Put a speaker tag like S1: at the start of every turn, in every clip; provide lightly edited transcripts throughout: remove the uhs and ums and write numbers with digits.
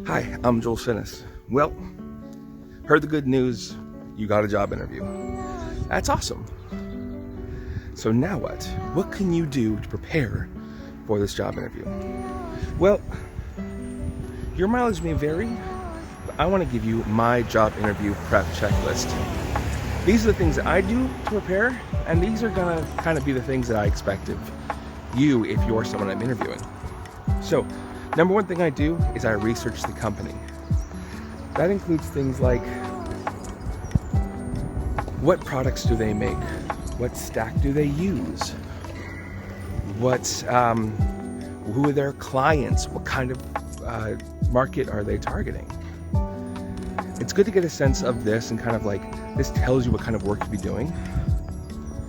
S1: Hi, I'm Joel Finnis. Well, heard the good news, you got a job interview. That's awesome. So now what? What can you do to prepare for this job interview? Well, your mileage may vary, but I want to give you my job interview prep checklist. These are the things that I do to prepare, and these are gonna kind of be the things that I expect of you if you're someone I'm interviewing. So, number one thing I do is I research the company. That includes things like, what products do they make? What stack do they use? Who are their clients? What kind of market are they targeting? It's good to get a sense of this, and kind of like, this tells you what kind of work to be doing.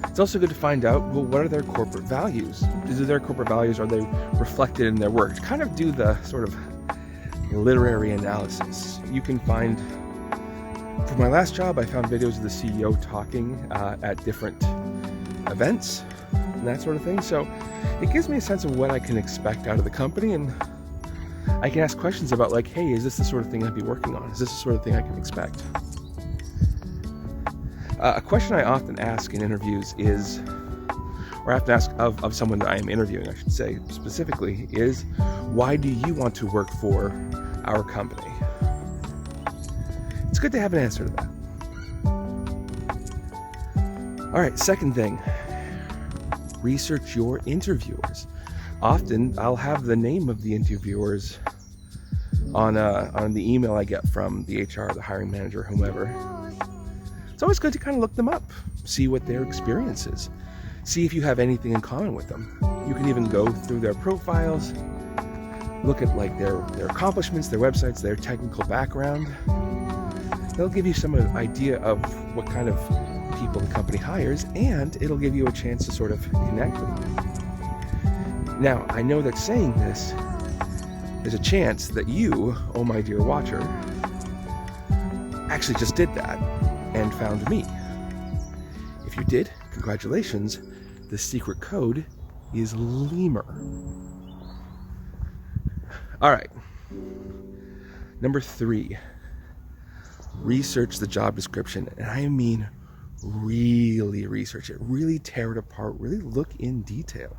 S1: It's also good to find out, well, what are their corporate values? Their corporate values, are they reflected in their work? Kind of do the sort of literary analysis. You can find, for my last job, I found videos of the CEO talking at different events and that sort of thing. So it gives me a sense of what I can expect out of the company, and I can ask questions about, like, hey, is this the sort of thing I'd be working on? Is this the sort of thing I can expect? A question I often ask in interviews is, or I have to ask of someone that I am interviewing, I should say specifically, is, why do you want to work for our company? It's good to have an answer to that. All right, second thing, research your interviewers. Often I'll have the name of the interviewers on the email I get from the HR, the hiring manager, whomever. It's always good to kind of look them up, see what their experience is, see if you have anything in common with them. You can even go through their profiles, look at like their accomplishments, their websites, their technical background. They'll give you some idea of what kind of people the company hires, and it'll give you a chance to sort of connect with them. Now, I know that saying this, there's a chance that you, oh my dear watcher, actually just did that and found me. If you did, congratulations. The secret code is LEMUR. All right. Number 3, research the job description. And I mean really research it, really tear it apart, really look in detail.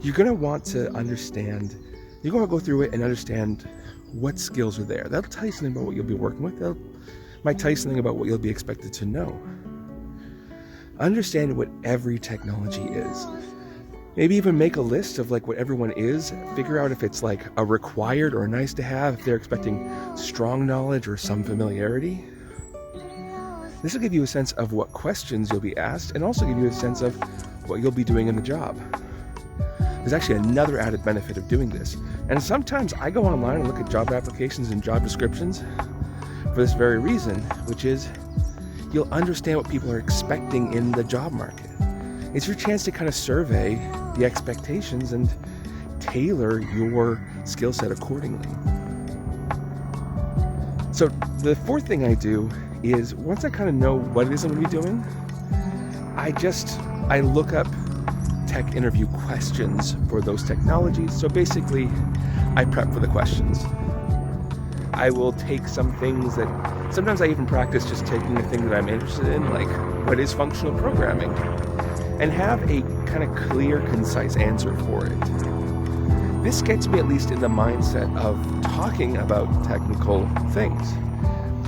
S1: You're going to want to understand, you're going to go through it and understand what skills are there. That'll tell you something about what you'll be working with. That might tell you something about what you'll be expected to know. Understand what every technology is. Maybe even make a list of like what everyone is. Figure out if it's like a required or a nice to have, if they're expecting strong knowledge or some familiarity. This will give you a sense of what questions you'll be asked, and also give you a sense of what you'll be doing in the job. There's actually another added benefit of doing this. And sometimes I go online and look at job applications and job descriptions for this very reason, which is you'll understand what people are expecting in the job market. It's your chance to kind of survey the expectations and tailor your skill set accordingly. So the fourth thing I do is, once I kind of know what it is I'm going to be doing, I look up tech interview questions for those technologies. So basically, I prep for the questions. I will take some things that, sometimes I even practice just taking a thing that I'm interested in, like what is functional programming, and have a kind of clear, concise answer for it. This gets me at least in the mindset of talking about technical things.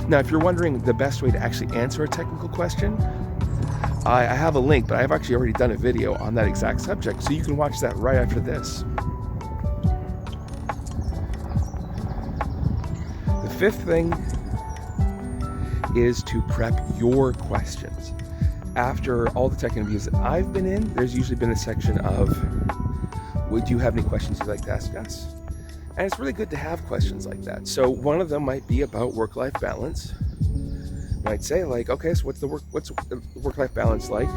S1: Now, if you're wondering the best way to actually answer a technical question, I have a link, but I've actually already done a video on that exact subject, so you can watch that right after this. The fifth thing is to prep your questions. After all the tech interviews that I've been in, there's usually been a section of, would you have any questions you'd like to ask us? And it's really good to have questions like that. So one of them might be about work-life balance. Might say like, okay, so what's the work-life balance like?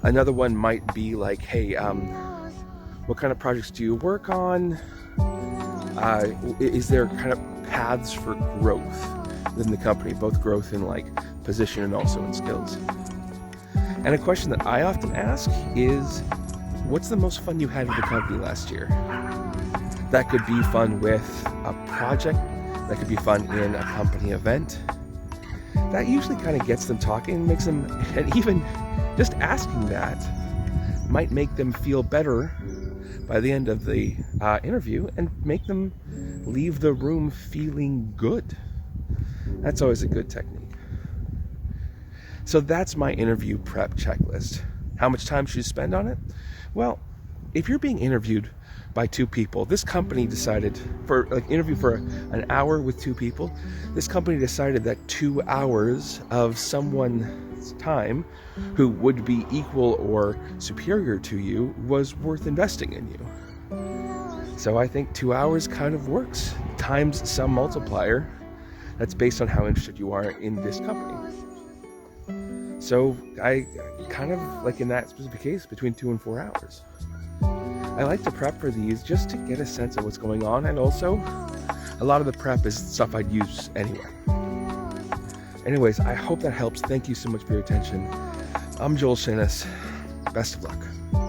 S1: Another one might be like, hey, what kind of projects do you work on? Is there kind of paths for growth within the company, both growth in like position and also in skills? And a question that I often ask is, what's the most fun you had with the company last year? That could be fun with a project. That could be fun in a company event. That usually kind of gets them talking and makes them, and even just asking that might make them feel better by the end of the interview and make them leave the room feeling good. That's always a good technique. So that's my interview prep checklist. How much time should you spend on it? Well, if you're being interviewed by two people, this company decided for interview for an hour with two people, this company decided that 2 hours of someone's time who would be equal or superior to you was worth investing in you. So I think 2 hours kind of works, times some multiplier that's based on how interested you are in this company. So I kind of, like in that specific case, between 2 and 4 hours. I like to prep for these just to get a sense of what's going on, and also a lot of the prep is stuff I'd use anyway. Anyways, I hope that helps. Thank you so much for your attention. I'm Joel Shannis. Best of luck.